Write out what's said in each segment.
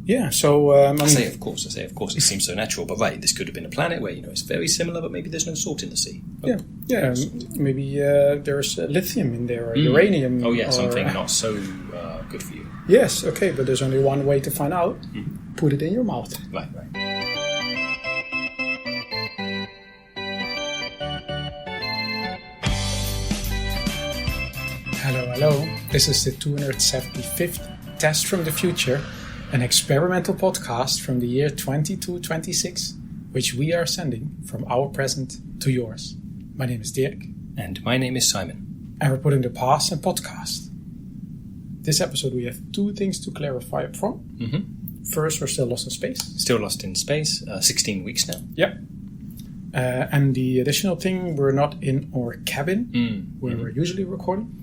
Yeah, so... I say of course, it seems so natural, but right, this could have been a planet where, it's very similar, but maybe there's no salt in the sea. Maybe there's lithium in there, or uranium. Oh yeah, something not so good for you. Yes, okay, but there's only one way to find out. Put it in your mouth. Right. Hello. This is the 275th Test from the Future, an experimental podcast from the year 2226, which we are sending from our present to yours. My name is Dirk. And my name is Simon. And we're putting the past in podcast. This episode we have two things to clarify up front. First, we're still lost in space. Still lost in space, 16 weeks now. Yeah. And the additional thing, we're not in our cabin, where we're usually recording.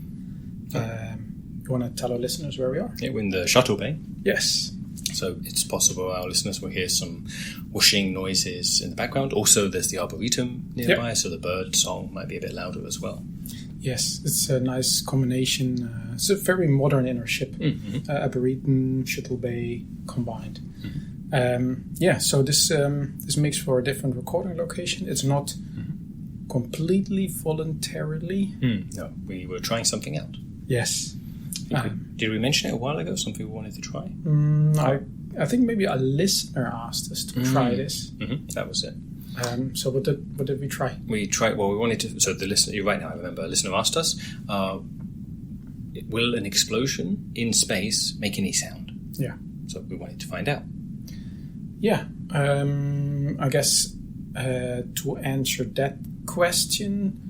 You want to tell our listeners where we are? Yeah, we're in the shuttle bay. Yes. So it's possible our listeners will hear some whooshing noises in the background. Also, there's the arboretum nearby, so the bird song might be a bit louder as well. Yes, it's a nice combination. It's a very modern inner ship. Arboretum, shuttle bay combined. So this makes for a different recording location. It's not completely voluntarily. No, we were trying something out. Yes. Did we mention it a while ago? Something we wanted to try? I think maybe a listener asked us to try this. That was it. So what did we try? We tried. Well, we wanted to. So the listener, you're right now. I remember a listener asked us, "Will an explosion in space make any sound?" Yeah. So we wanted to find out. Yeah. I guess to answer that question.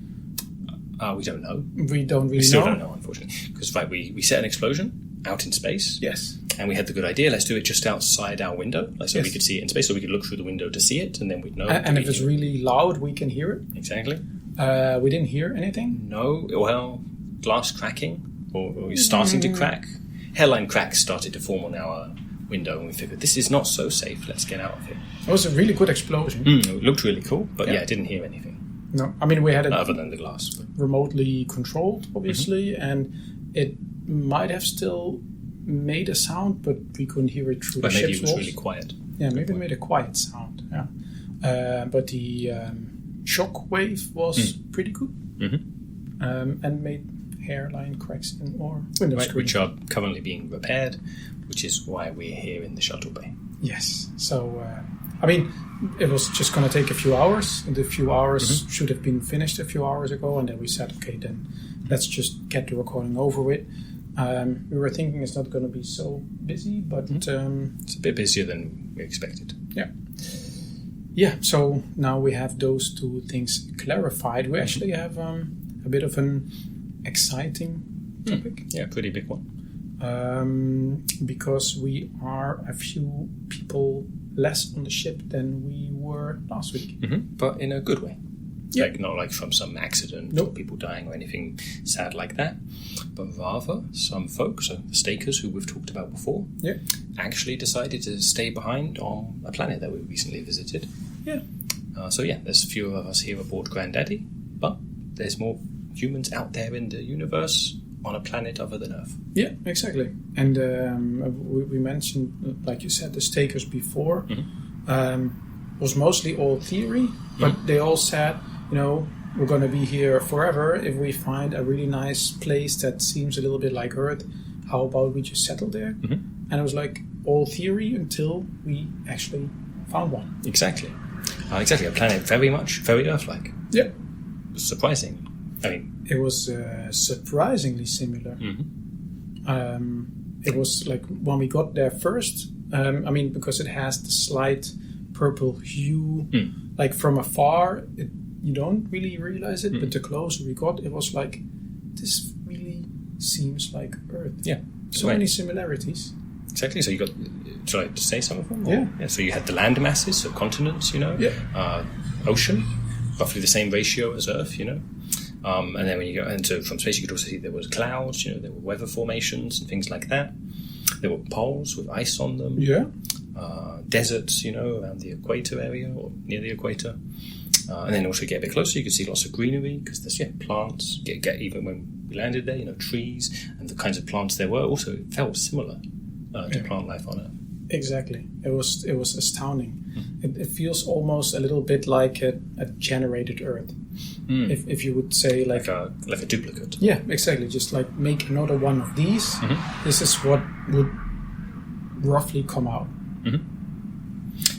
We don't know. We don't really know. We still don't know, unfortunately. Because we set an explosion out in space. Yes. And we had the good idea, let's do it just outside our window. So we could see it in space, so we could look through the window to see it, and then we'd know. And if it's really loud, we can hear it. Exactly. We didn't hear anything? No. Well, glass cracking, or starting to crack. Hairline cracks started to form on our window, and we figured, this is not so safe, let's get out of here. It was a really good explosion. It looked really cool, but I didn't hear anything. No, I mean we had it other than the glass, but remotely controlled, obviously, and it might have still made a sound, but we couldn't hear it through the ship's walls. Maybe it was really quiet. Yeah, maybe it made a quiet sound. Yeah, but the shock wave was pretty good, and made hairline cracks in our window screen, which are currently being repaired, which is why we're here in the shuttle bay. Yes, so. I mean, it was just going to take a few hours, and the few hours should have been finished a few hours ago, and then we said, okay, then let's just get the recording over with. We were thinking it's not going to be so busy, but... it's a bit busier than we expected. Yeah, so now we have those two things clarified. We actually have a bit of an exciting topic. Yeah, pretty big one. Because we are a few people less on the ship than we were last week. But in a good way. Yeah. Like, not like from some accident or people dying or anything sad like that, but rather some folks, so the stakers who we've talked about before, actually decided to stay behind on a planet that we recently visited. Yeah. There's fewer of us here aboard Granddaddy, but there's more humans out there in the universe on a planet other than Earth. Yeah, exactly. And we mentioned, like you said, the stakers before. Was mostly all theory, but they all said, we're going to be here forever. If we find a really nice place that seems a little bit like Earth, how about we just settle there? And it was like all theory until we actually found one. Exactly. A planet very Earth-like. Yeah. Surprising. I mean, it was surprisingly similar. It was like when we got there first, because it has the slight purple hue, like from afar, you don't really realize it, but the closer we got, it was like, this really seems like Earth. Yeah. So many similarities. Exactly. So you got, shall I just say some of them? Yeah. So you had the land masses, so continents, ocean, roughly the same ratio as Earth, and then when you go into from space, you could also see there was clouds, there were weather formations and things like that. There were poles with ice on them. Yeah. Deserts, around the equator area or near the equator. And then also get a bit closer, you could see lots of greenery because there's plants. Get even when we landed there, trees and the kinds of plants there were also felt similar to plant life on Earth. Exactly. It was astounding. It feels almost a little bit like a generated Earth. If you would say like a duplicate. Yeah, exactly. Just like make another one of these. This is what would roughly come out.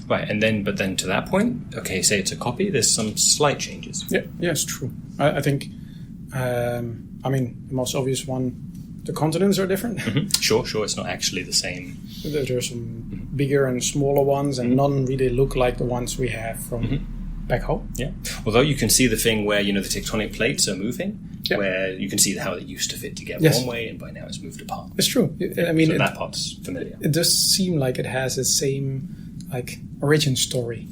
Right, but then to that point, okay, say it's a copy. There's some slight changes. Yeah, it's true. I think. The most obvious one, the continents are different. Sure. It's not actually the same. There's some bigger and smaller ones, and none really look like the ones we have from back home. Yeah. Although you can see the thing where the tectonic plates are moving, where you can see how they used to fit together one way, and by now it's moved apart. It's true. So that part's familiar. It does seem like it has the same origin story,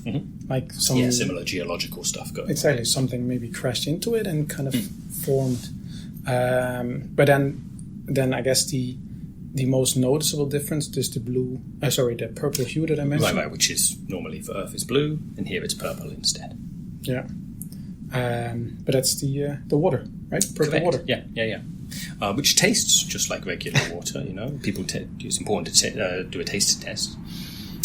like some similar geological stuff going. Exactly, something maybe crashed into it and kind of formed. But then I guess the most noticeable difference is the purple hue that I mentioned. Right, which is normally for Earth is blue, and here it's purple instead. Yeah, but that's the water, right? Purple Correct. water. Yeah. Which tastes just like regular water. People. It's important to do a taste test.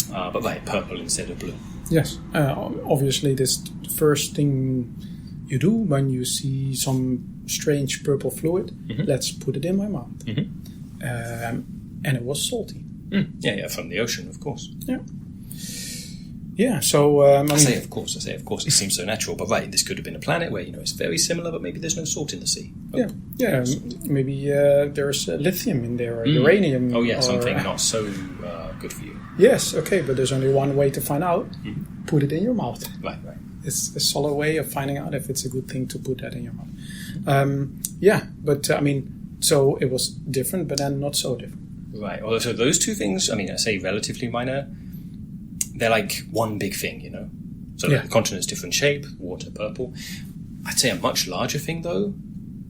But purple instead of blue. Yes, obviously this is the first thing you do when you see some strange purple fluid. Let's put it in my mouth. And it was salty. Yeah, from the ocean, of course. Yeah, so... I say of course, it seems so natural, but this could have been a planet where, it's very similar, but maybe there's no salt in the sea. Maybe there's lithium in there, or uranium. Oh yeah, something not so good for you. Yes, okay, but there's only one way to find out. Put it in your mouth. Right. It's a solid way of finding out if it's a good thing to put that in your mouth. So it was different, but then not so different. Right, well, so those two things, I say relatively minor, they're like one big thing, So the continent's different shape, water purple. I'd say a much larger thing, though,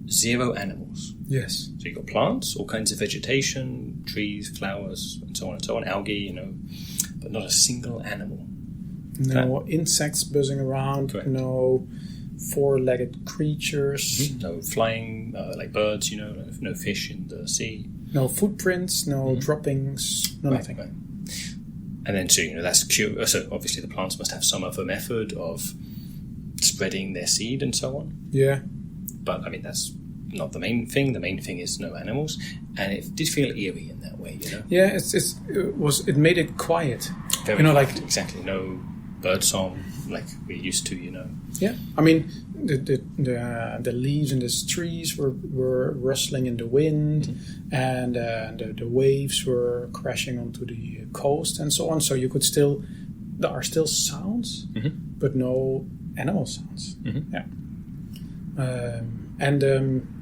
0 animals. Yes. So you've got plants, all kinds of vegetation, trees, flowers, and so on, algae, but not a single animal. No insects buzzing around. Correct. No 4-legged creatures. No flying, like birds, no fish in the sea. No footprints, no droppings, nothing. Right. And then, that's cute. So obviously the plants must have some other method of spreading their seed and so on. Yeah. But, that's not the main thing. The main thing is no animals. And it did feel eerie in that way, Yeah, it made it quiet. Very quiet, exactly. No bird song like we used to, Yeah, the leaves in the trees were rustling in the wind, and the waves were crashing onto the coast and so on. So you could there are still sounds, but no animal sounds. Yeah.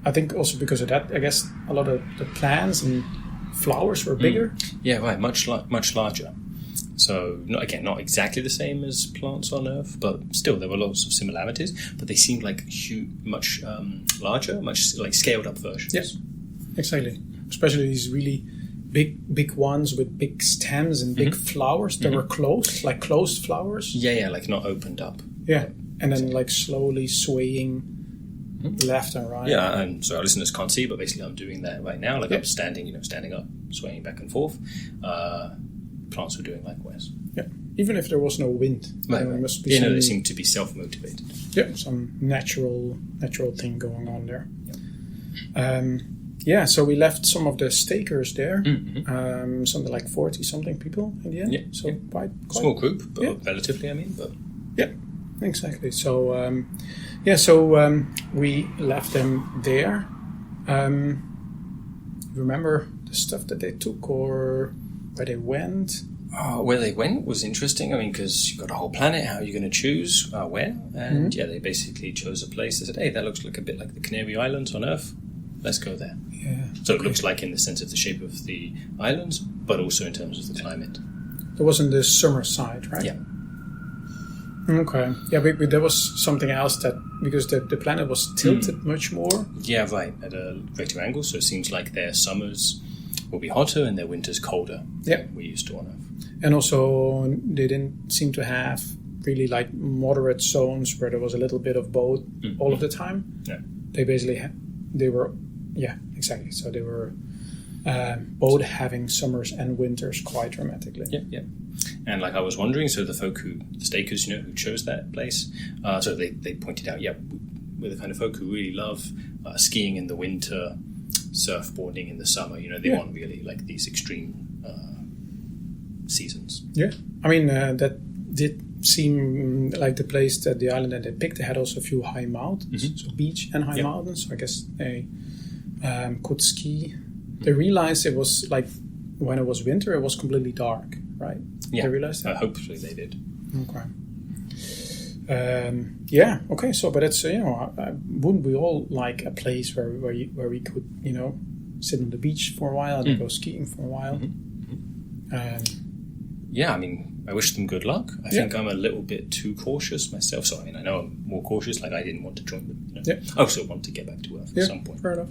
I think also because of that, I guess a lot of the plants and flowers were bigger. Yeah, right, much larger. So, not exactly the same as plants on Earth, but still there were lots of similarities. But they seemed like much larger, much like scaled up versions. Yes, exactly. Especially these really big ones with big stems and big flowers that were closed, like closed flowers. Yeah, like not opened up. Yeah, and then like slowly swaying left and right. Yeah, and so our listeners can't see, but basically I'm doing that right now. Like I'm standing up, swaying back and forth. Plants were doing likewise. Yeah, even if there was no wind, right. Must be they seem to be self-motivated. Yeah, some natural thing going on there. Yeah. So we left some of the stakers there. Something like 40-something people in the end. Yeah, so quite small group, but relatively. But yeah, exactly. So we left them there. Remember the stuff that they took or where they went? Where they went was interesting. Because you've got a whole planet. How are you going to choose where? And they basically chose a place. They said, hey, that looks like a bit like the Canary Islands on Earth. Let's go there. Yeah. So it looks like in the sense of the shape of the islands, but also in terms of the climate. It was in the summer side, right? Yeah. Okay. Yeah, but there was something else because the planet was tilted much more. Yeah, right. At a greater angle. So it seems like their summers will be hotter and their winters colder than we used to on Earth. And also, they didn't seem to have really like moderate zones where there was a little bit of both all of the time. Yeah. They basically they were, exactly. So they were both having summers and winters quite dramatically. Yeah. And like I was wondering, so the stakers, who chose that place, so they pointed out, we're the kind of folk who really love skiing in the winter, surfboarding in the summer. They want really like these extreme seasons. Yeah, I mean that did seem like the place that the island that they picked. They had also a few high mountains, so beach and high mountains. So I guess they could ski. They realized it was like when it was winter, it was completely dark, right? Yeah, they realized that. Hopefully they did. Okay. Okay. So, but it's wouldn't we all like a place where we could sit on the beach for a while and go skiing for a while? I mean, I wish them good luck. I think I'm a little bit too cautious myself. So I mean, I know I'm more cautious. Like I didn't want to join them. I also want to get back to Earth at some point. Fair enough.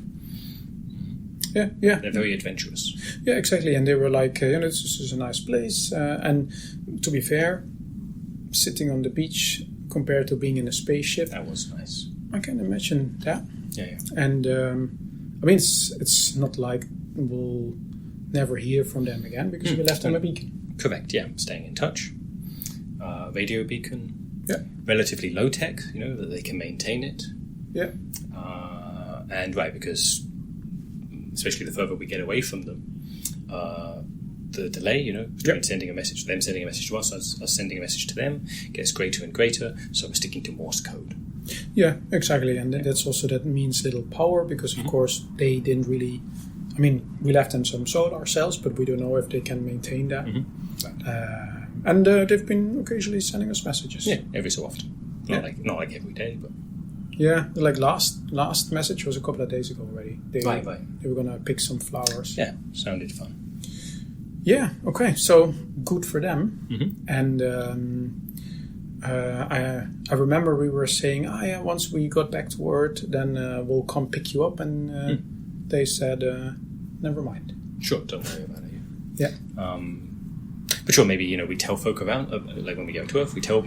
Yeah. They're very adventurous. Yeah, exactly. And they were like, this is a nice place. And to be fair, sitting on the beach compared to being in a spaceship, that was nice. I can imagine that. Yeah. And I mean, it's not like we'll never hear from them again because we left them a beacon. Correct. Yeah, staying in touch. Radio beacon. Yeah. Relatively low tech. That they can maintain it. Yeah. And because especially the further we get away from them, the delay, between sending a message, them sending a message to us sending a message to them, gets greater and greater. So we're sticking to Morse code. Yeah, exactly. And that means little power because, of course, they didn't really... I mean, we left them some solar cells, but we don't know if they can maintain that. And they've been occasionally sending us messages. Yeah, every so often. Not like every day, but... Yeah, like last message was a couple of days ago already. They were going to pick some flowers. Yeah, sounded fun. Yeah, okay, so good for them. And I remember we were saying, once we got back to Earth, then we'll come pick you up. And they said, never mind. Sure, don't worry about it. Yeah. But sure, maybe, we tell folk about, like when we go to Earth, we tell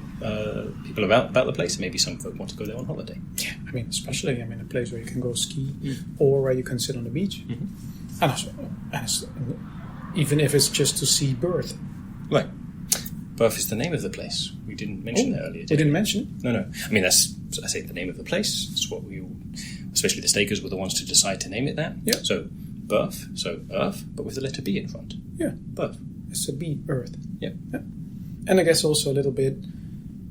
people about the place, and maybe some folk want to go there on holiday. Yeah, I mean, especially, a place where you can go ski or where you can sit on the beach. And also, even if it's just to see Birth. Right. Birth is the name of the place. We didn't mention that earlier. We didn't mention it? No. I mean, I say the name of the place. It's what we all, especially the stakers, were the ones to decide to name it that. Yeah. So, Birth, so Earth, but with the letter B in front. Yeah. Birth. It's a B, Earth. Yeah. And I guess also a little bit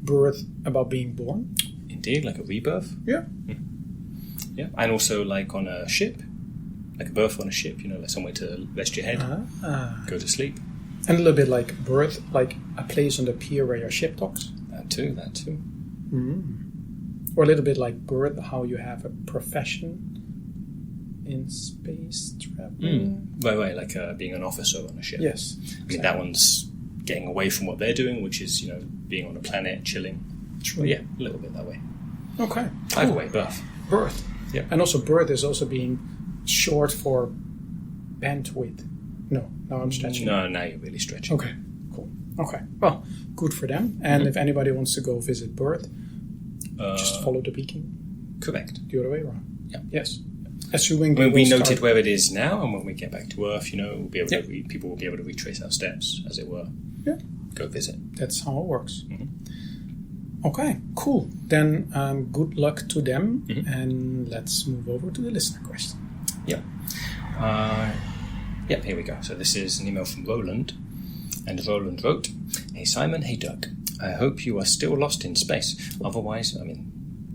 birth about being born. Indeed, like a rebirth. Yeah. Yeah. And also like on a ship, like a berth on a ship, like somewhere to rest your head, go to sleep. And a little bit like birth, like a place on the pier where your ship docks. That too. Or a little bit like birth, how you have a profession in space travel. Right, like being an officer on a ship. Yes. I mean, that one's getting away from what they're doing, which is, being on a planet, chilling. True. Yeah, a little bit that way. Okay. Either way, birth. Birth. Yeah. And also birth is also being short for bandwidth. No, now I'm stretching. No, now you're really stretching. Okay, cool. Okay, well, good for them. And if anybody wants to go visit Birth, just follow the beacon. Correct. The other way around. Yeah. Yes. Assuming we noted where it is now, and when we get back to Earth, we'll be able to people will be able to retrace our steps, as it were. Yeah. Go visit. That's how it works. Okay, cool. Then good luck to them, and let's move over to the listener question. Yeah. Here we go. So this is an email from Roland, and Roland wrote, "Hey Simon, hey Dirk. I hope you are still lost in space. Otherwise,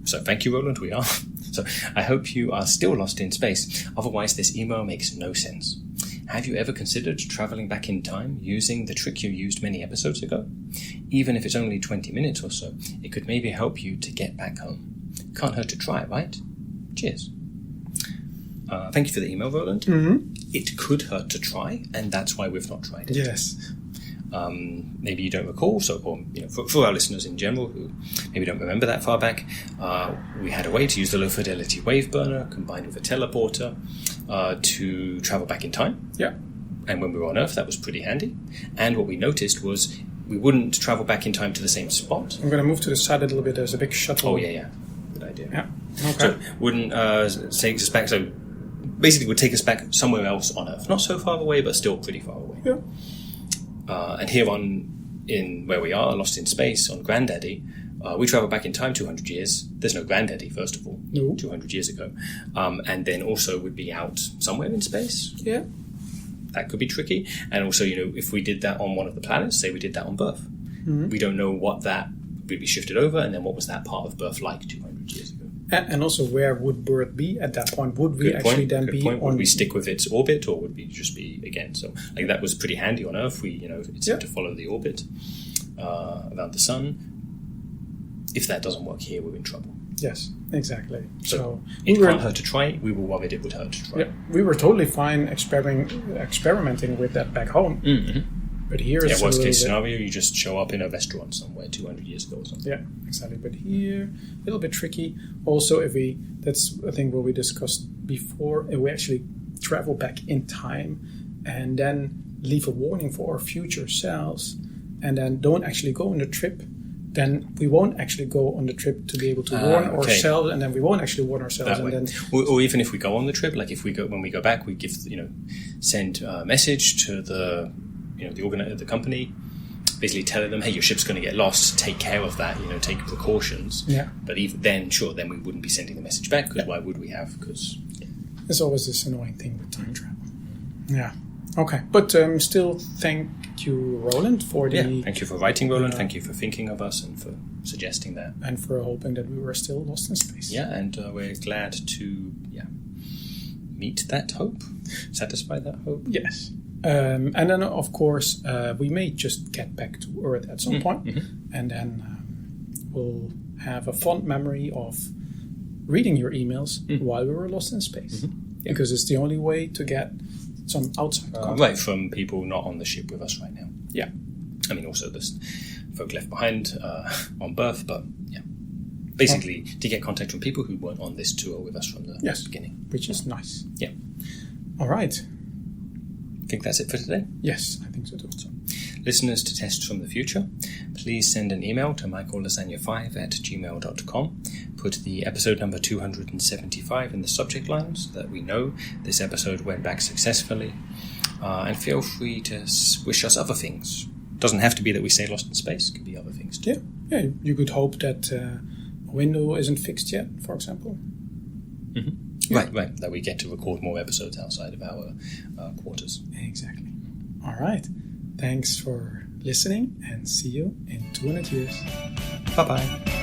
so thank you, Roland, we are. So I hope you are still lost in space. Otherwise, this email makes no sense. Have you ever considered traveling back in time using the trick you used many episodes ago? Even if it's only 20 minutes or so, it could maybe help you to get back home. Can't hurt to try, right? Cheers." Thank you for the email, Roland. It could hurt to try, and that's why we've not tried it. Yes. Maybe you don't recall, for our listeners in general who maybe don't remember that far back, we had a way to use the low fidelity wave burner combined with a teleporter to travel back in time. Yeah. And when we were on Earth, that was pretty handy. And what we noticed was we wouldn't travel back in time to the same spot. I'm going to move to the side a little bit. There's a big shuttle. Oh, yeah. Good idea. Yeah. Okay. So wouldn't take us back. So basically would take us back somewhere else on Earth. Not so far away, but still pretty far away. Yeah. And here in where we are, lost in space, on Granddaddy, we travel back in time 200 years. There's no Granddaddy, first of all, No. 200 years ago. And then also would be out somewhere in space. Yeah. That could be tricky. And also, if we did that on one of the planets, say we did that on Birth, we don't know what that would be shifted over, and then what was that part of Birth like 200 years ago. And also, where would Birth be at that point? Would we actually then be on... Would we stick with its orbit, or would we just be again? So, that was pretty handy on Earth. It seemed to follow the orbit around the sun. If that doesn't work here, we're in trouble. Yes, exactly. So it can't hurt to try. We were worried it would hurt to try. Yeah, we were totally fine experimenting with that back home. Mm-hmm. But here it's worst case scenario, you just show up in a restaurant somewhere 200 years ago or something. Yeah, exactly. But here, a little bit tricky. Also, that's I think what we discussed before, if we actually travel back in time and then leave a warning for our future selves and then don't actually go on the trip, then we won't actually go on the trip to be able to warn ourselves, and then we won't actually warn ourselves. And then, or even if we go on the trip, like when we go back, we send a message to the the company, basically telling them, hey, your ship's going to get lost, take care of that, take precautions. Yeah. But even then, then we wouldn't be sending the message back, because why would we have? Because there's always this annoying thing with time travel. Yeah. Okay. But still, thank you, Roland, for the... Yeah, thank you for writing, Roland. Thank you for thinking of us and for suggesting that. And for hoping that we were still lost in space. Yeah, and we're glad to meet that hope, satisfy that hope. Yes. And then, of course, we may just get back to Earth at some point, and then we'll have a fond memory of reading your emails while we were lost in space, because it's the only way to get some outside contact. Right, from people not on the ship with us right now. Yeah. I mean, also there's folk left behind on Birth, but basically to get contact from people who weren't on this tour with us from the beginning. Which is nice. Yeah. All right. I think that's it for today. Yes, I think so too. Listeners to Tests from the Future, please send an email to michaellasagna5@gmail.com. Put the episode number 275 in the subject line so that we know this episode went back successfully. And feel free to wish us other things. Doesn't have to be that we stay lost in space. It could be other things too. Yeah. You could hope that a window isn't fixed yet, for example. Mm-hmm. Yeah. Right. That we get to record more episodes outside of our quarters. Exactly. All right. Thanks for listening, and see you in 200 years. Bye-bye.